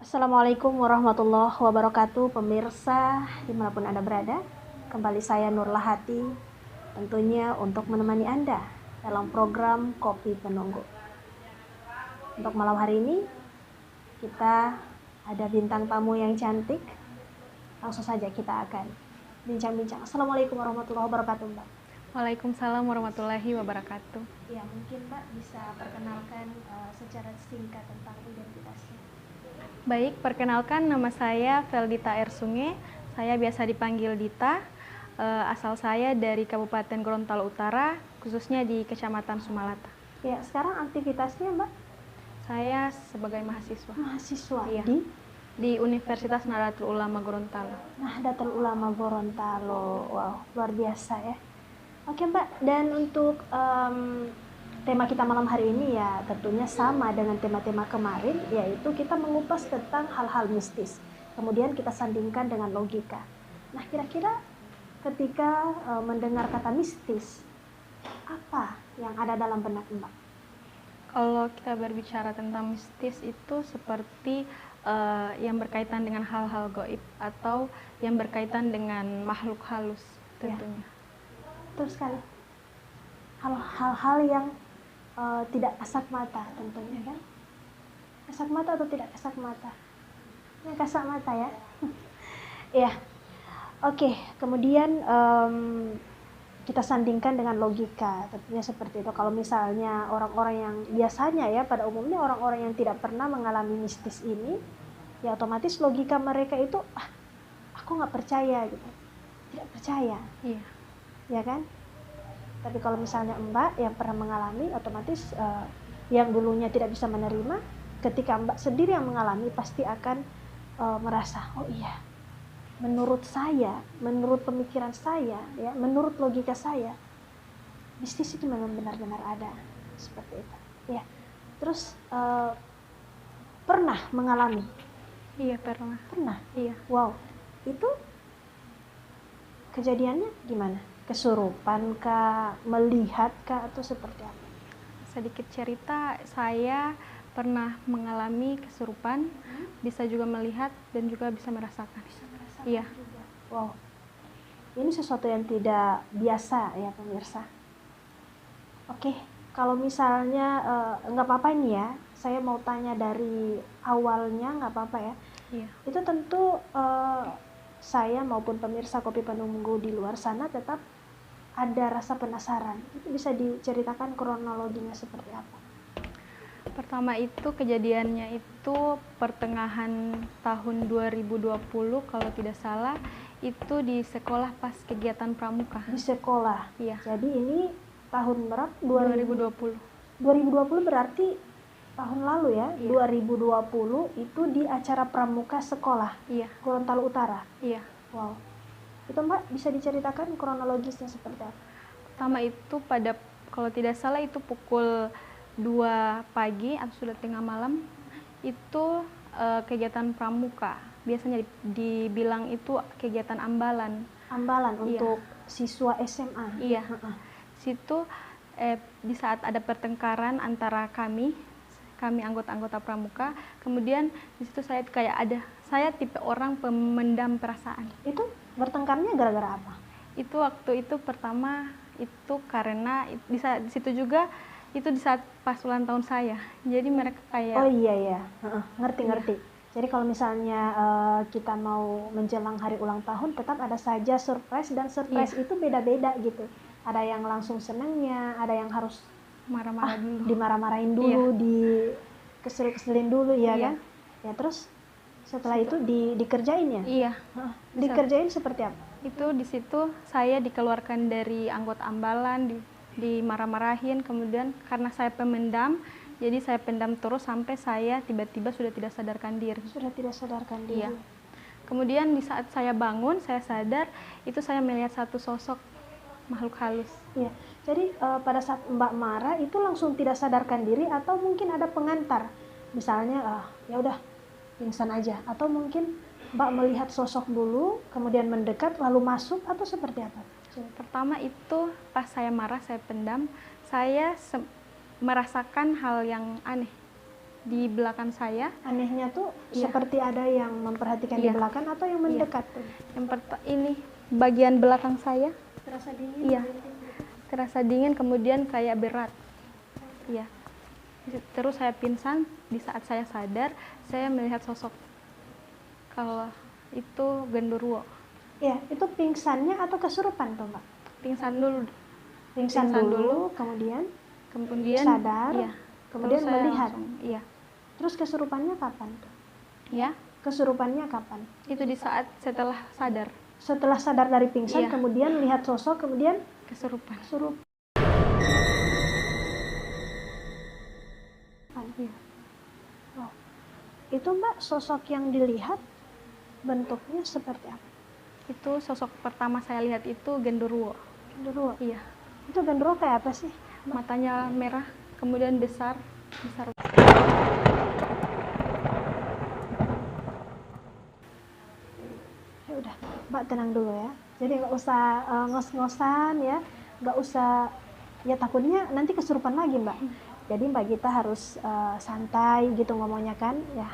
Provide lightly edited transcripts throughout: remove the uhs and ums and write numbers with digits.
Assalamualaikum warahmatullahi wabarakatuh, pemirsa dimanapun Anda berada. Kembali saya Nurlah Hati, tentunya untuk menemani Anda dalam program Kopi Penunggu. Untuk malam hari ini, kita ada bintang tamu yang cantik. Langsung saja kita akan bincang-bincang. Assalamualaikum warahmatullahi wabarakatuh, Mbak. Waalaikumsalam warahmatullahi wabarakatuh. Ya, mungkin Mbak bisa perkenalkan secara singkat tentang identitasnya. Baik, perkenalkan nama saya Veldita Ersunge. Saya biasa dipanggil Dita. Asal saya dari Kabupaten Gorontalo Utara, khususnya di Kecamatan Sumalata. Ya, sekarang aktivitasnya Mbak? Saya sebagai mahasiswa. Mahasiswa Iya. Di Universitas Nahdlatul Ulama Gorontalo. Nahdlatul Ulama Gorontalo. Wow, luar biasa ya. Oke Mbak, dan untuk tema kita malam hari ini ya tentunya sama dengan tema-tema kemarin, yaitu kita mengupas tentang hal-hal mistis. Kemudian kita sandingkan dengan logika. Nah, kira-kira ketika mendengar kata mistis, apa yang ada dalam benak Mbak? Kalau kita berbicara tentang mistis itu seperti yang berkaitan dengan hal-hal gaib atau yang berkaitan dengan makhluk halus tentunya. Betul sekali. Hal-hal yang tidak kasat mata tentunya kan. Kasat mata atau tidak kasat mata? Yang kasat mata ya. Ya. Oke, kemudian kita sandingkan dengan logika. Tentunya seperti itu. Kalau misalnya orang-orang yang biasanya ya, pada umumnya orang-orang yang tidak pernah mengalami mistis ini, ya otomatis logika mereka itu, aku nggak percaya gitu. Tidak percaya. Iya. Ya kan? Tapi kalau misalnya Mbak yang pernah mengalami, otomatis yang dulunya tidak bisa menerima, ketika Mbak sendiri yang mengalami pasti akan merasa, oh iya, menurut saya, menurut pemikiran saya, ya, menurut logika saya, mistis itu memang benar-benar ada, seperti itu. Ya, terus pernah mengalami? Iya, pernah. Pernah? Iya. Wow, itu kejadiannya gimana? Kesurupan kah, melihat kah, atau seperti apa? Sedikit cerita, saya pernah mengalami kesurupan, bisa juga melihat dan juga bisa merasakan. Iya. Juga. Wow, ini sesuatu yang tidak biasa ya pemirsa. Oke, kalau misalnya nggak apa-apa ini ya, saya mau tanya dari awalnya, nggak apa-apa ya. Iya. Itu tentu saya maupun pemirsa Kopi Penunggu di luar sana tetap ada rasa penasaran. Itu bisa diceritakan kronologinya seperti apa? Pertama itu kejadiannya itu pertengahan tahun 2020 kalau tidak salah, itu di sekolah pas kegiatan pramuka. Di sekolah? Iya. Jadi ini tahun berapa? 2020. 2020 berarti tahun lalu ya? Iya. 2020 itu di acara pramuka sekolah? Iya. Gorontalo Utara? Iya. Wow. Itu Mbak bisa diceritakan kronologisnya seperti apa? Pertama itu kalau tidak salah itu pukul 2 pagi atau sudah tengah malam, itu kegiatan pramuka. Biasanya dibilang itu kegiatan ambalan. Ambalan Iya. untuk siswa SMA? Iya. Situ di saat ada pertengkaran antara kami anggota-anggota pramuka, kemudian di situ saya tipe orang pemendam perasaan. Itu bertengkarnya gara-gara apa? Itu waktu itu pertama itu karena di situ juga itu di saat pas ulang tahun saya. Jadi mereka kayak oh iya ngerti. Jadi kalau misalnya kita mau menjelang hari ulang tahun, tetap ada saja surprise, dan surprise itu beda-beda gitu. Ada yang langsung senengnya, ada yang harus marah-marah dulu, dimarah-marahin dulu, dikesel-keselin dulu ya kan. Ya terus setelah itu dikerjain ya? Iya. Dikerjain seperti apa? Itu di situ saya dikeluarkan dari anggota ambalan, dimarah-marahin, kemudian karena saya pemendam, jadi saya pendam terus sampai saya tiba-tiba sudah tidak sadarkan diri. Sudah tidak sadarkan diri. Iya. Kemudian di saat saya bangun, saya sadar itu saya melihat satu sosok makhluk halus. Iya. Jadi pada saat Mbak marah itu langsung tidak sadarkan diri, atau mungkin ada pengantar, misalnya ya udah pingsan aja, atau mungkin Mbak melihat sosok dulu kemudian mendekat lalu masuk, atau seperti apa? Pertama itu pas saya marah, saya pendam, saya merasakan hal yang aneh. di belakang saya. Anehnya tuh Iya. seperti ada yang memperhatikan di Iya. belakang atau yang mendekat tuh. Ini bagian belakang saya. Terasa dingin. Iya. merinding gitu. Terasa dingin, kemudian kayak berat. Iya. Terus saya pingsan. Di saat saya sadar, saya melihat sosok. Kalau itu genderuwo. Iya, itu pingsannya atau kesurupan tuh Mbak? Pingsan dulu. Pingsan Pingsan dulu, dulu. kemudian Sadar. iya, kemudian Terus saya melihat. langsung, iya. Terus kesurupannya kapan tuh? Ya. Kesurupannya kapan? Itu di saat setelah sadar. Setelah sadar dari pingsan, Iya. kemudian lihat sosok, kemudian Kesurupan. kesurupan. Iya. Oh. Itu Mbak, sosok yang dilihat bentuknya seperti apa? Itu sosok pertama saya lihat itu genderuwo. Genderuwo. Iya. Itu genderuwo kayak apa sih? Matanya merah, kemudian besar. Ya udah, Mbak tenang dulu ya. Jadi nggak usah ngos-ngosan ya, nggak usah, ya takutnya nanti kesurupan lagi Mbak. Jadi Mbak Gita harus santai gitu ngomongnya kan, ya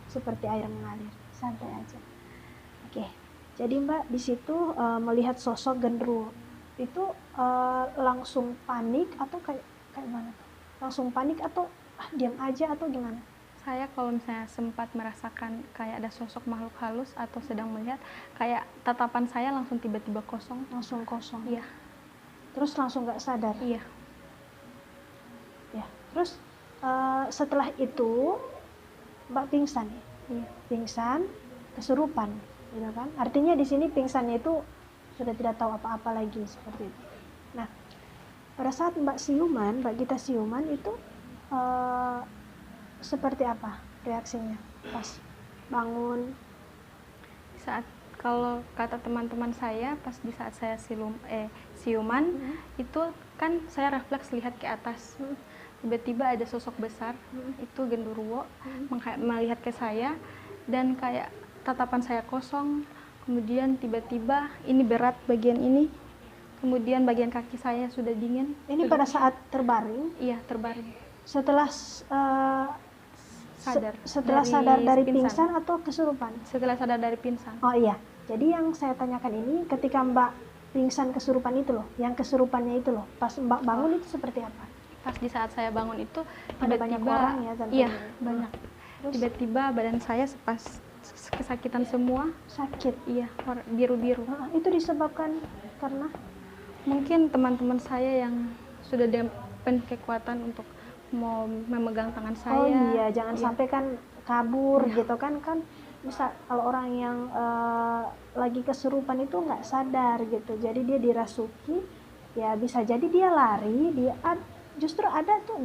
seperti air mengalir, santai aja. Oke, jadi Mbak di situ melihat sosok genderuwo itu langsung panik atau kayak gimana? Langsung panik atau diam aja atau gimana? Saya kalau misalnya sempat merasakan kayak ada sosok makhluk halus atau sedang melihat, kayak tatapan saya langsung tiba-tiba kosong. Langsung kosong. Iya. Terus langsung nggak sadar. Iya. Ya. Terus setelah itu Mbak pingsan ya? Iya. Pingsan, kesurupan, gitu kan? Artinya di sini pingsannya itu sudah tidak tahu apa-apa lagi seperti itu. Nah, pada saat Mbak Gita siuman itu seperti apa reaksinya pas bangun? Saat kalau kata teman-teman saya pas di saat saya siuman itu kan saya refleks lihat ke atas. Tiba-tiba ada sosok besar, itu genderuwo melihat ke saya dan kayak tatapan saya kosong. Kemudian tiba-tiba ini berat bagian ini. Kemudian bagian kaki saya sudah dingin. Ini pada saat terbaring? Iya, terbaring. Setelah sadar dari pingsan atau kesurupan? Setelah sadar dari pingsan. Oh iya, jadi yang saya tanyakan ini ketika Mbak pingsan kesurupan itu loh, yang kesurupannya itu loh, pas Mbak bangun itu seperti apa? Pas di saat saya bangun itu ada banyak orang ya tentunya. Iya, banyak. Tiba-tiba badan saya kesakitan semua. Sakit? Iya, biru-biru. Itu disebabkan karena? Mungkin teman-teman saya yang sudah penuh kekuatan untuk mau memegang tangan saya. Oh iya, jangan sampai kan kabur gitu kan bisa kalau orang yang lagi kesurupan itu nggak sadar gitu, jadi dia dirasuki, ya bisa jadi dia lari, justru ada tuh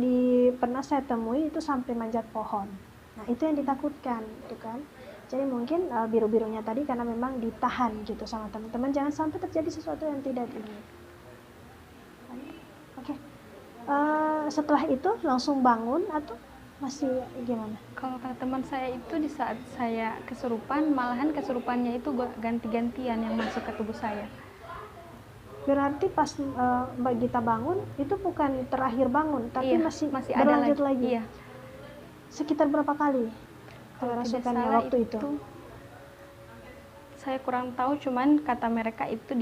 pernah saya temui itu sampai manjat pohon. Nah itu yang ditakutkan gitu kan. Jadi mungkin biru-birunya tadi karena memang ditahan gitu sama teman-teman, jangan sampai terjadi sesuatu yang tidak diinginkan. Oke. Setelah itu langsung bangun atau masih gimana? Kalau kata teman saya itu di saat saya kesurupan, malahan kesurupannya itu ganti-gantian yang masuk ke tubuh saya. Berarti pas Mbak Gita bangun itu bukan terakhir bangun, tapi iya, masih berlanjut lagi. Iya. Sekitar berapa kali kerasukannya waktu itu? Saya kurang tahu, cuman kata mereka itu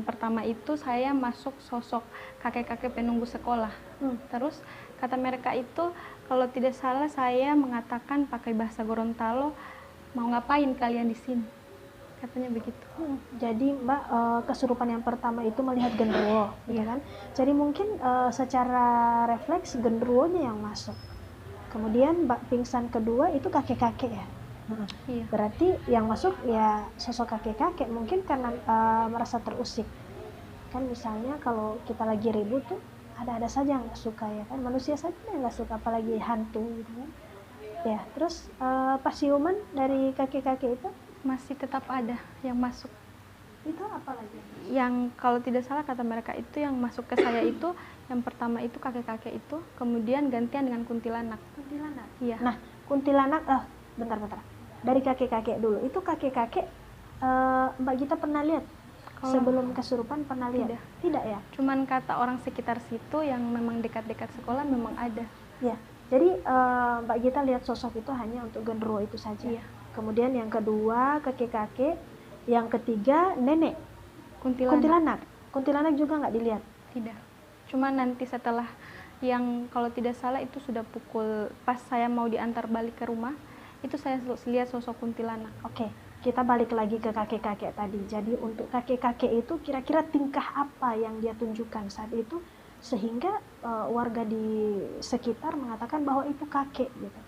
pertama itu saya masuk sosok kakek-kakek penunggu sekolah. Terus kata mereka itu kalau tidak salah saya mengatakan pakai bahasa Gorontalo, mau ngapain kalian di sini? Katanya begitu. Jadi Mbak kesurupan yang pertama itu melihat genderuwo, gitu kan? Jadi mungkin secara refleks genderuwonya yang masuk. Kemudian Mbak pingsan kedua itu kakek-kakek ya. Iya. Berarti yang masuk ya sosok kakek-kakek, mungkin karena merasa terusik. Kan misalnya kalau kita lagi ribut tuh ada saja yang nggak suka ya kan, manusia saja yang nggak suka, apalagi hantu gitu kan. Ya terus pas siuman dari kakek-kakek itu masih tetap ada yang masuk. Itu apa lagi? Yang kalau tidak salah kata mereka itu yang masuk ke saya itu yang pertama itu kakek-kakek itu, kemudian gantian dengan kuntilanak. Kuntilanak? Iya. Nah kuntilanak, bentar. Dari kakek-kakek dulu, itu kakek-kakek Mbak Gita pernah lihat? Sebelum kesurupan pernah lihat? Tidak ya? Cuman kata orang sekitar situ yang memang dekat-dekat sekolah memang ada. Ya, Jadi Mbak Gita lihat sosok itu hanya untuk genderuwo itu saja. Iya. Kemudian yang kedua kakek-kakek, yang ketiga nenek. Kuntilanak. Kuntilanak juga nggak dilihat. Tidak. Cuma nanti setelah yang kalau tidak salah itu sudah pukul pas saya mau diantar balik ke rumah, itu saya lihat sosok kuntilanak. Oke, kita balik lagi ke kakek-kakek tadi. Jadi untuk kakek-kakek itu kira-kira tingkah apa yang dia tunjukkan saat itu sehingga warga di sekitar mengatakan bahwa itu kakek gitu.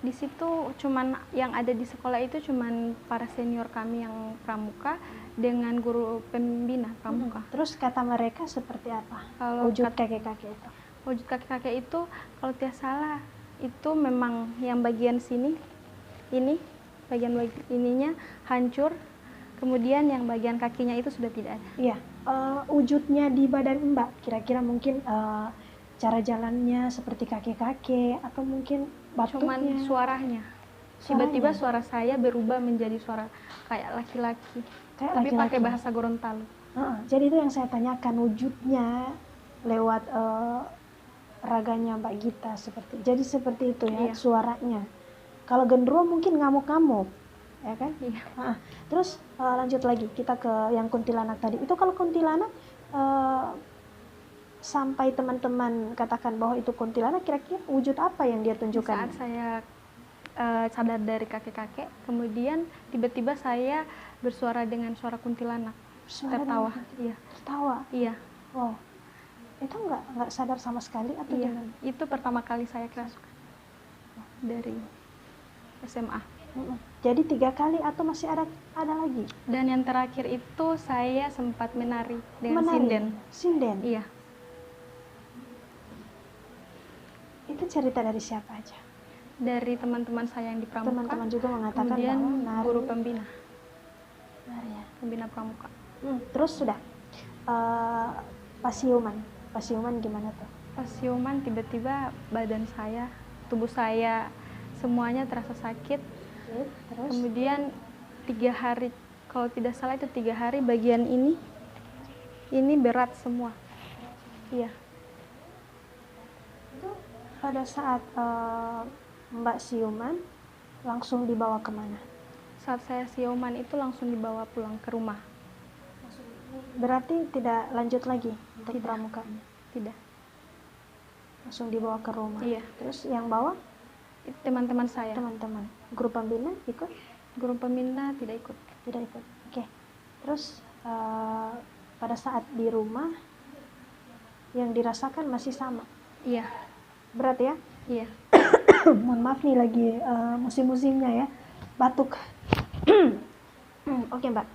Di situ cuman yang ada di sekolah itu cuman para senior kami yang pramuka dengan guru pembina pramuka. Terus kata mereka seperti apa? Kalau Wujud kakek-kakek itu. wujud kakek-kakek itu kalau tidak salah itu memang yang bagian sini ini bagian ininya hancur, kemudian yang bagian kakinya itu sudah tidak ada. Iya, wujudnya di badan Mbak kira-kira mungkin cara jalannya seperti kakek-kakek atau mungkin Cuman batuknya. suaranya. Tiba-tiba suara saya berubah menjadi suara kayak laki-laki. Kayak Tapi laki-laki. pakai bahasa Gorontalo. Jadi itu yang saya tanyakan, wujudnya lewat raganya Mbak Gita jadi seperti itu ya. Iya. Suaranya. Kalau genderuwo mungkin ngamuk-ngamuk, ya kan? Iya. Terus lanjut lagi kita ke yang kuntilanak tadi. Itu kalau kuntilanak sampai teman-teman katakan bahwa itu kuntilanak, kira-kira wujud apa yang dia tunjukkan? Saat saya sadar dari kakek-kakek, kemudian tiba-tiba saya bersuara dengan suara kuntilanak. Tertawa. Iya. Tertawa. Iya. Wow. Itu nggak sadar sama sekali atau Iya. gimana? Itu pertama kali saya kerasukan dari SMA. Jadi 3 kali atau masih ada lagi? Dan yang terakhir itu saya sempat menari dengan sinden. Sinden. Iya. Itu cerita dari siapa aja? Dari teman-teman saya yang di pramuka. Teman-teman juga mengatakan kemudian bahwa nari. guru pembina. Ya. Pembina pramuka. Terus sudah pasiuman gimana tuh? Pasiuman tiba-tiba badan saya, tubuh saya semuanya terasa sakit. Terus? Kemudian 3 hari, kalau tidak salah itu 3 hari bagian ini berat semua. Iya. Itu pada saat Mbak siuman langsung dibawa kemana? Saat saya siuman itu langsung dibawa pulang ke rumah. Berarti tidak lanjut lagi untuk Tidak. pramukanya? Tidak. Langsung dibawa ke rumah? Iya. Terus yang bawa? Itu teman-teman saya. Teman-teman. Guru pembina ikut? Guru pembina tidak ikut. Tidak ikut. Oke. Terus pada saat di rumah yang dirasakan masih sama? Iya. Berat ya? Iya. Mohon maaf nih lagi musim-musimnya ya, batuk. Oke Mbak,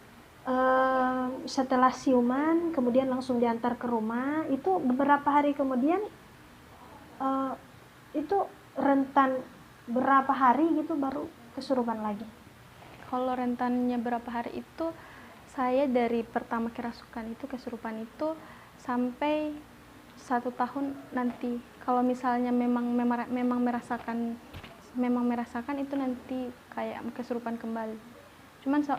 setelah siuman kemudian langsung diantar ke rumah, itu beberapa hari kemudian itu rentan berapa hari gitu baru kesurupan lagi? Kalau rentannya berapa hari itu, saya dari pertama kerasukan itu kesurupan itu sampai 1 tahun nanti. Kalau misalnya memang merasakan itu nanti kayak kesurupan kembali.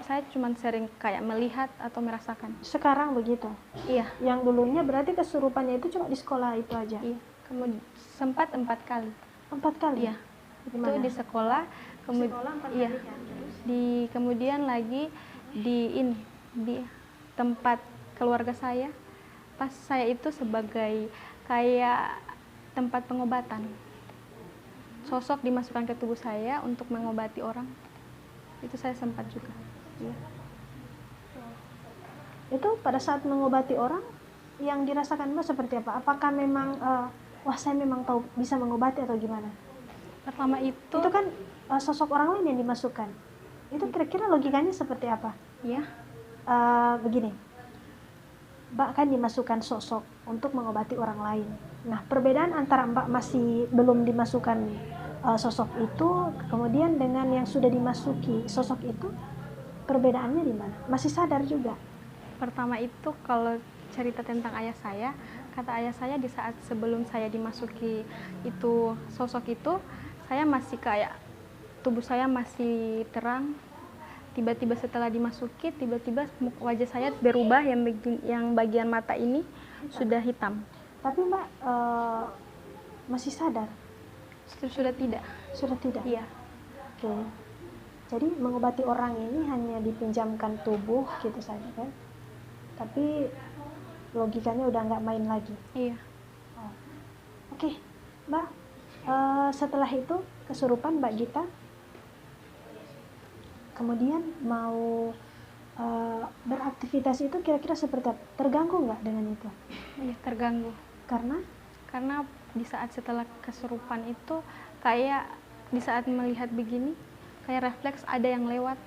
Saya sering kayak melihat atau merasakan. Sekarang begitu? Iya. Yang dulunya berarti kesurupannya itu cuma di sekolah itu aja? Iya. Kemudian sempat 4 kali. 4 kali? Iya. Itu di sekolah. Iya. Kemudian lagi di tempat keluarga saya. Pas saya itu sebagai kayak tempat pengobatan. Sosok dimasukkan ke tubuh saya untuk mengobati orang. Itu saya sempat juga. Iya. Itu pada saat mengobati orang yang dirasakan Mbak seperti apa? Apakah memang wah saya memang tahu bisa mengobati atau gimana? Pertama itu kan sosok orang lain yang dimasukkan. Itu kira-kira logikanya seperti apa? Iya. Begini. Mbak kan dimasukkan sosok untuk mengobati orang lain. Nah, perbedaan antara Mbak masih belum dimasukkan sosok itu, kemudian dengan yang sudah dimasuki sosok itu, perbedaannya di mana? Masih sadar juga? Pertama itu kalau cerita tentang ayah saya, kata ayah saya di saat sebelum saya dimasuki itu sosok itu, saya masih kayak tubuh saya masih terang. Tiba-tiba setelah dimasuki, tiba-tiba wajah saya berubah, yang bagian mata ini sudah hitam. Tapi Mbak masih sadar? Sudah tidak. Sudah tidak. Iya. Oke. Jadi mengobati orang ini hanya dipinjamkan tubuh gitu saja kan? Tapi logikanya udah nggak main lagi. Iya. Oh. Oke, Mbak. Setelah itu kesurupan Mbak Gita, kemudian mau beraktivitas itu kira-kira seperti apa? Terganggu nggak dengan itu? Iya, terganggu. Karena di saat setelah kesurupan itu kayak di saat melihat begini kayak refleks ada yang lewat,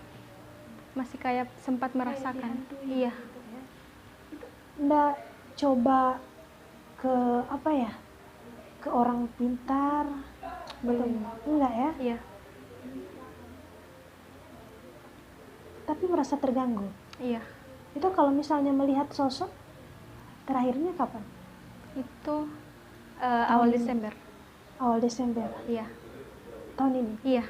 masih kayak sempat merasakan. Iya. Nggak coba ke apa ya, ke orang pintar? Belum. Enggak ya? Iya. Tapi merasa terganggu. Iya. Itu kalau misalnya melihat sosok, terakhirnya kapan? Itu awal Desember. Awal Desember. Iya. Tahun ini? Iya.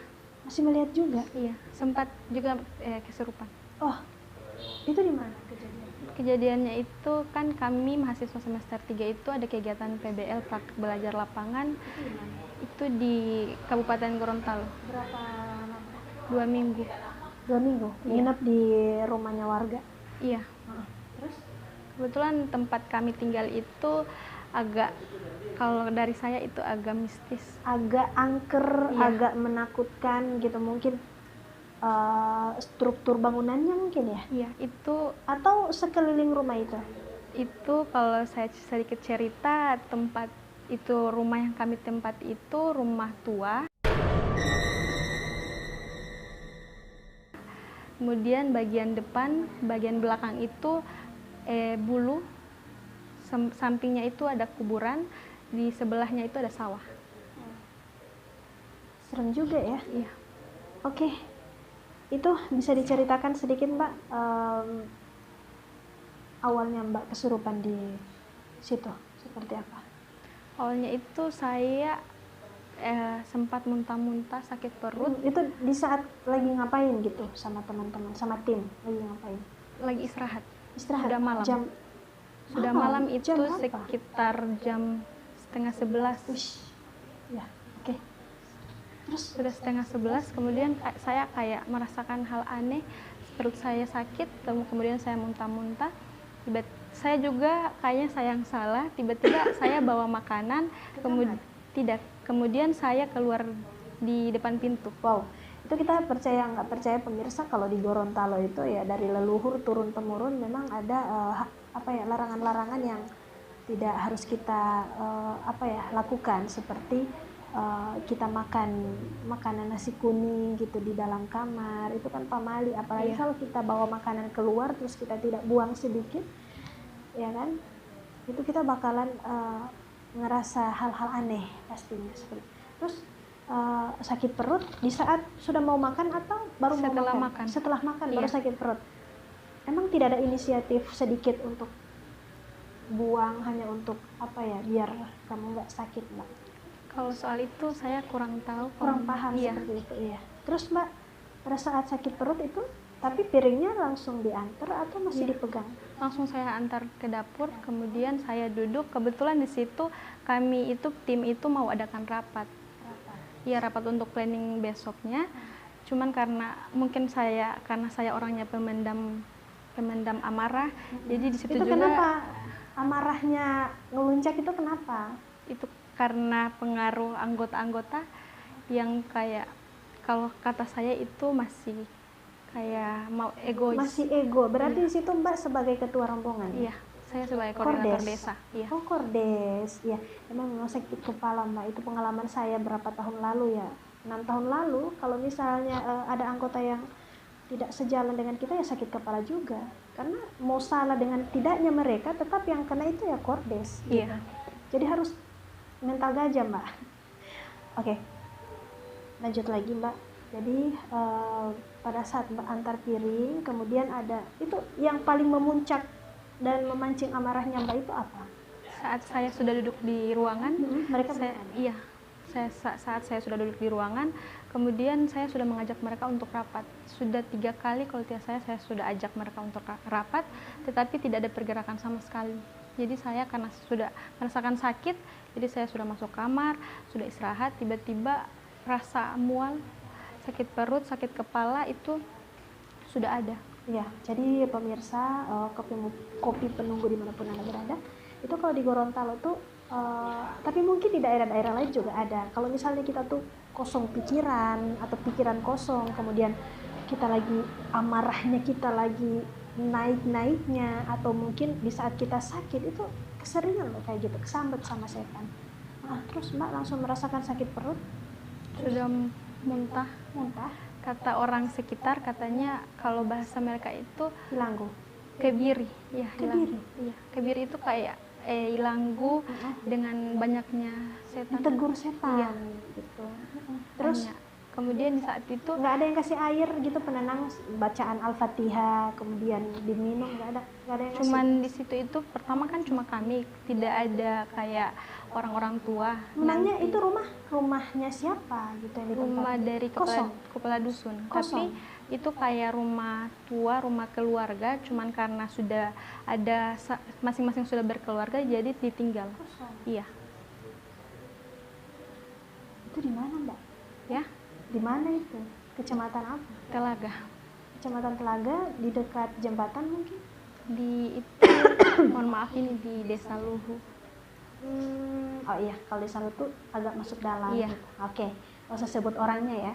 Masih melihat juga? Iya. Sempat juga kesurupan. Oh, itu di mana kejadiannya? Kejadiannya itu kan kami mahasiswa semester 3 itu ada kegiatan PBL praktik belajar lapangan. Itu di Kabupaten Gorontalo. Berapa lama? 2 minggu. 2 minggu? Iya. Nginep di rumahnya warga? Iya. Terus? Kebetulan tempat kami tinggal itu agak, kalau dari saya itu agak mistis. Agak angker, Iya. agak menakutkan gitu mungkin. Struktur bangunannya mungkin ya? Iya, itu Atau sekeliling rumah itu? kalau saya sedikit cerita, tempat itu, rumah yang kami tempati itu rumah tua. Kemudian bagian depan, bagian belakang itu bulu, sampingnya itu ada kuburan, di sebelahnya itu ada sawah. Serem juga ya? Iya. Oke, itu bisa diceritakan sedikit Mbak, awalnya Mbak kesurupan di situ seperti apa? Awalnya itu saya sempat muntah-muntah, sakit perut, Itu di saat lagi ngapain gitu sama teman-teman, sama tim lagi ngapain? lagi istirahat. Istirahat. Sudah malam. Sudah malam itu Jam berapa? sekitar jam 10:30. Wish. Ya, oke. Terus Sudah 10:30, kemudian saya kayak merasakan hal aneh, perut saya sakit, kemudian saya muntah-muntah. Saya juga kayaknya saya yang salah, tiba-tiba saya bawa makanan, kemudian saya keluar di depan pintu. wow, itu kita percaya nggak percaya pemirsa, kalau di Gorontalo itu ya dari leluhur turun temurun memang ada larangan-larangan yang tidak harus kita lakukan, seperti kita makan makanan nasi kuning gitu di dalam kamar, itu kan pamali, apalagi Iya. kalau kita bawa makanan keluar terus kita tidak buang sedikit, ya kan, itu kita bakalan ngerasa hal-hal aneh pastinya. Terus sakit perut di saat sudah mau makan atau baru Setelah mau makan. Setelah makan baru Iya. sakit perut. Emang tidak ada inisiatif sedikit untuk buang, hanya untuk biar kamu nggak sakit Mbak? Kalau soal itu saya kurang tahu. Kurang paham Iya. seperti itu. Iya. Terus Mbak, pada saat sakit perut itu, tapi piringnya langsung diantar atau masih Iya. dipegang? Langsung saya antar ke dapur, kemudian saya duduk. Kebetulan di situ kami itu tim itu mau adakan rapat. Iya, rapat untuk planning besoknya. Cuman karena saya orangnya pemendam amarah, jadi di situ Itu juga kenapa amarahnya ngeluncak, itu kenapa? itu karena pengaruh anggota-anggota yang kayak, kalau kata saya itu masih kayak mau egois. Masih ego. Berarti di situ Mbak sebagai ketua rombongan? Iya, saya sebagai koordinator Kordes. desa. Iya. Oh, Kordes. Ya, memang sakit kepala Mbak. Itu pengalaman saya berapa tahun lalu ya. 6 tahun lalu, kalau misalnya ada anggota yang tidak sejalan dengan kita, ya sakit kepala juga. Karena mau salah dengan tidaknya mereka, tetap yang kena itu ya Kordes. Iya. Gitu. Jadi harus mental gajah Mbak. Oke, lanjut lagi Mbak. Jadi pada saat Mbak antar piring, kemudian ada itu yang paling memuncak dan memancing amarahnya Mbak itu apa? Saat saya sudah duduk di ruangan, Mereka saat saya sudah duduk di ruangan, kemudian saya sudah mengajak mereka untuk rapat. Sudah 3 kali kalau tidak saya sudah ajak mereka untuk rapat, tetapi tidak ada pergerakan sama sekali. Jadi saya karena sudah merasakan sakit, jadi saya sudah masuk kamar, sudah istirahat, tiba-tiba rasa mual, sakit perut, sakit kepala itu sudah ada. Ya, jadi pemirsa, kopi penunggu dimanapun Anda berada, itu kalau di Gorontalo tuh, tapi mungkin di daerah-daerah lain juga ada. Kalau misalnya kita tuh kosong pikiran atau pikiran kosong, kemudian kita lagi amarahnya, kita lagi naik-naiknya, atau mungkin di saat kita sakit itu keseringan loh kayak gitu, kesambet sama setan. Nah, terus Mbak langsung merasakan sakit perut, Sudah muntah. Kata orang sekitar katanya kalau bahasa mereka itu Ilanggu. kebiri. Ya, Kebiri? Iya, kebiri itu kayak ilanggu dengan banyaknya setan. Ditegur setan. Iya. Gitu. Terus Banyak. Kemudian di saat itu nggak ada yang kasih air gitu, penenang, bacaan Al-Fatihah kemudian diminum, nggak ada yang cuman kasih. di situ itu pertama kan cuma kami, tidak ada kayak orang-orang tua. Menangnya Nanti itu rumahnya siapa gitu yang ditempati? rumah dari Kosong? kepala dusun. Kosong? Tapi itu kayak rumah tua, rumah keluarga, cuman karena sudah ada masing-masing sudah berkeluarga jadi ditinggal. Kosong. Iya. Itu di mana Mbak? Ya, Di mana itu? Kecamatan apa? Telaga. Kecamatan Telaga, di dekat jembatan mungkin? Di itu mohon maaf ini di Desa Luhu. Oh iya, kalau di sana tuh agak masuk dalam. Iya. Gitu. Oke, nggak usah sebut orangnya ya.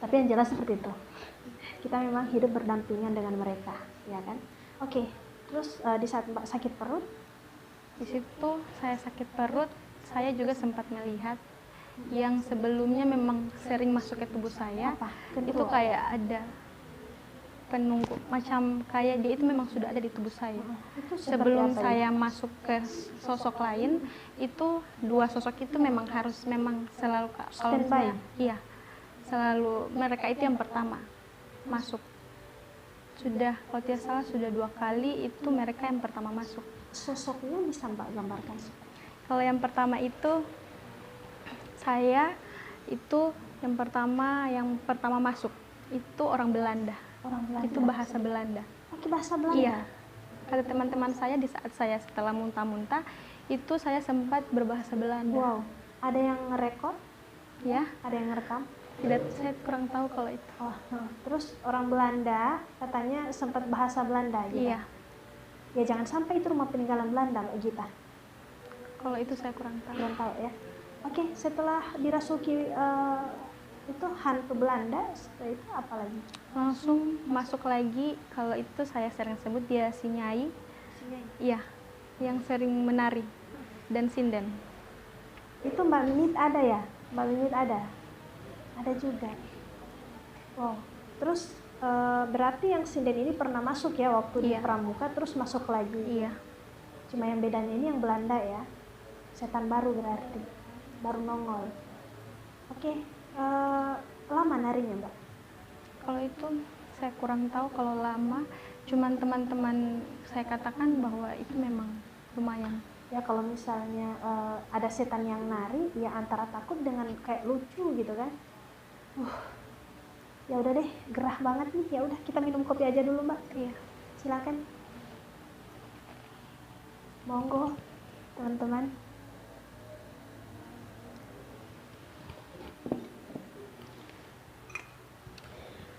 Tapi yang jelas seperti itu. Kita memang hidup berdampingan dengan mereka, ya kan? Oke, terus di saat Mbak sakit perut, Di situ saya sakit perut, saya juga sempat melihat yang sebelumnya memang sering masuk ke tubuh saya. apa? Itu kayak ada penunggu, macam kayak dia itu memang sudah ada di tubuh saya. Itu seperti Sebelum apa saya ya? masuk ke sosok lain, itu dua sosok itu memang selalu kalau Standby? iya, selalu mereka itu yang pertama masuk. Sudah kalau tidak salah sudah 2 kali itu mereka yang pertama masuk. Sosoknya bisa Mbak gambarkan? Kalau yang pertama itu saya itu yang pertama masuk itu orang Belanda. Orang Belanda? Itu bahasa Belanda. Pakai bahasa Belanda? Iya. Kata teman-teman saya di saat saya setelah muntah-muntah itu saya sempat berbahasa Belanda. Wow, ada yang ngerekod? Ya, Ada yang ngerekam? tidak, saya kurang tahu kalau itu. Oh, terus orang Belanda katanya sempat bahasa Belanda gitu? Iya, Ya jangan sampai itu rumah peninggalan Belanda Mbak Gita. kalau itu saya kurang tahu. Belum tahu ya. Oke, setelah dirasuki itu hantu Belanda, setelah itu apa lagi? Langsung masuk lagi, kalau itu saya sering sebut dia si Nyai. Iya, yang sering menari dan sinden. Itu Mbak Minit ada ya? Mbak Minit ada? Ada juga. Wow. Terus berarti yang sinden ini pernah masuk ya waktu di Iya. Pramuka, terus masuk lagi. Iya, Cuma yang bedanya ini yang Belanda ya. Setan baru berarti. Baru nongol. Oke. Lama narinya Mbak? kalau itu saya kurang tahu kalau lama. Cuman teman-teman saya katakan bahwa itu memang lumayan. Ya kalau misalnya ada setan yang nari, ya antara takut dengan kayak lucu gitu kan. Ya udah deh, gerah banget nih. Ya udah kita minum kopi aja dulu Mbak. Iya. Silakan. Monggo teman-teman.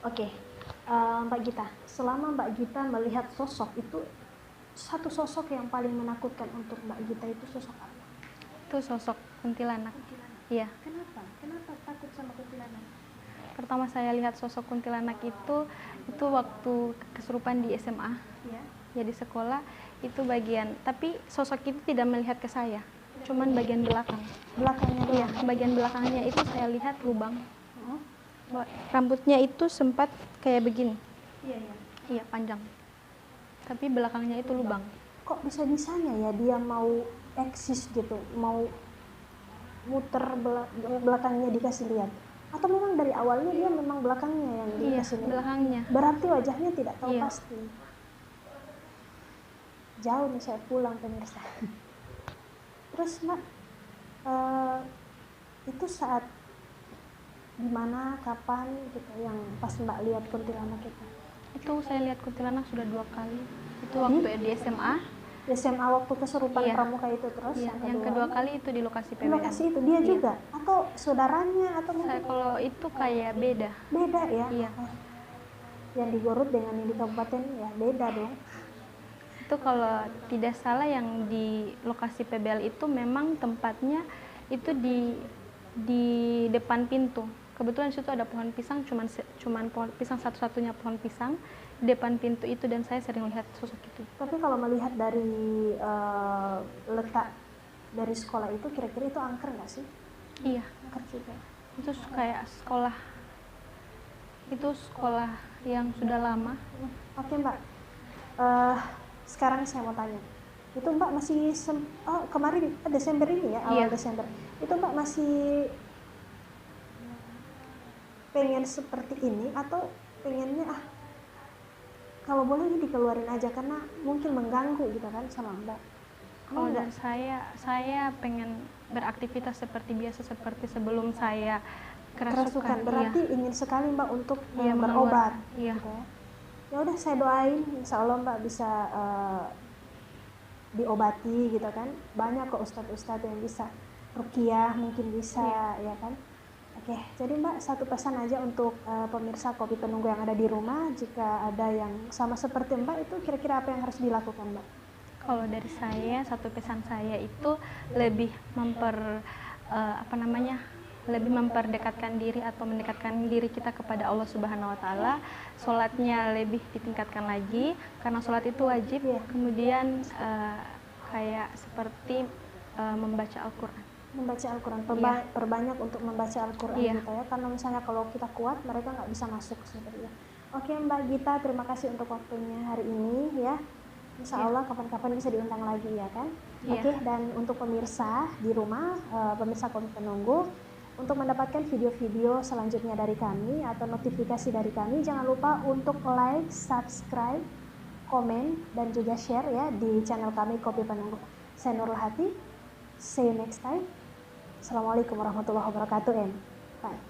Oke, Mbak Gita, selama Mbak Gita melihat sosok itu, satu sosok yang paling menakutkan untuk Mbak Gita itu sosok apa? Itu sosok kuntilanak. Iya. Kenapa? Kenapa takut sama kuntilanak? Pertama saya lihat sosok kuntilanak itu waktu kesurupan di SMA. Ya. Ya di sekolah itu bagian, tapi sosok itu tidak melihat ke saya. Cuman bagian belakang. Belakangnya Iya, doang? bagian belakangnya itu saya lihat lubang. Oh, Rambutnya itu sempat kayak begini. iya iya. Iya, panjang. Tapi belakangnya itu lubang. Kok bisa-bisanya ya dia mau eksis gitu, mau muter belakangnya dikasih lihat? Atau memang dari awalnya dia memang belakangnya yang Iya, dikasih lihat? belakangnya. Berarti wajahnya tidak tahu Iya. pasti. Jauh nih saya pulang pemirsa. Terus Mbak, itu saat dimana, kapan gitu yang pas Mbak lihat kuntilanak itu? Itu saya lihat kuntilanak sudah 2 kali. Itu waktu di SMA. Di SMA waktu kesurupan Iya. pramuka itu, terus Iya, yang kedua kali itu di lokasi di PBL. lokasi itu dia Iya. juga atau saudaranya atau Saya mungkin kalau itu kayak beda. beda ya? Iya. Yang di Garut dengan yang di kabupaten ya beda dong. Itu kalau tidak salah yang di lokasi PBL itu memang tempatnya itu di depan pintu. Kebetulan di situ ada pohon pisang, cuman pohon pisang satu-satunya pohon pisang di depan pintu itu, dan saya sering lihat sosok itu. Tapi kalau melihat dari letak dari sekolah itu, kira-kira itu angker nggak sih? Iya, Angker juga. itu kayak sekolah. Itu sekolah yang sudah lama. Oke Mbak, sekarang saya mau tanya, itu Mbak masih kemarin Desember ini ya, awal Iya. Desember, itu Mbak masih pengen seperti ini atau pengennya kalau boleh ini dikeluarin aja karena mungkin mengganggu gitu kan sama Mbak? Kalau dari saya pengen beraktivitas seperti biasa, seperti sebelum saya kerasukan. Berarti Iya. ingin sekali Mbak untuk Iya, berobat. Iya. Gitu ya. Ya udah, saya doain insya Allah Mbak bisa diobati gitu kan. Banyak kok ustadz-ustadz yang bisa ruqyah, mungkin bisa ya kan. Oke, jadi Mbak satu pesan aja untuk pemirsa Kopi Penunggu yang ada di rumah, jika ada yang sama seperti Mbak itu kira-kira apa yang harus dilakukan Mbak? Kalau dari saya, satu pesan saya itu lebih lebih memperdekatkan diri atau mendekatkan diri kita kepada Allah Subhanahu wa taala. Sholatnya lebih ditingkatkan lagi karena sholat itu wajib. Iya. Kemudian kayak seperti membaca Al-Qur'an. Membaca Al-Quran, Iya. perbanyak untuk membaca Al-Quran Iya. gitu ya, karena misalnya kalau kita kuat mereka nggak bisa masuk seperti itu. Oke Mbak Gita, terima kasih untuk waktunya hari ini ya. Insya Allah kapan-kapan bisa diundang lagi ya kan. Iya. Oke, dan untuk pemirsa di rumah, pemirsa Kopi Penunggu, untuk mendapatkan video-video selanjutnya dari kami atau notifikasi dari kami, jangan lupa untuk like, subscribe, komen, dan juga share ya di channel kami Kopi Penunggu. Saya Nurul Hati, see you next time. Assalamualaikum warahmatullahi wabarakatuh. Bye.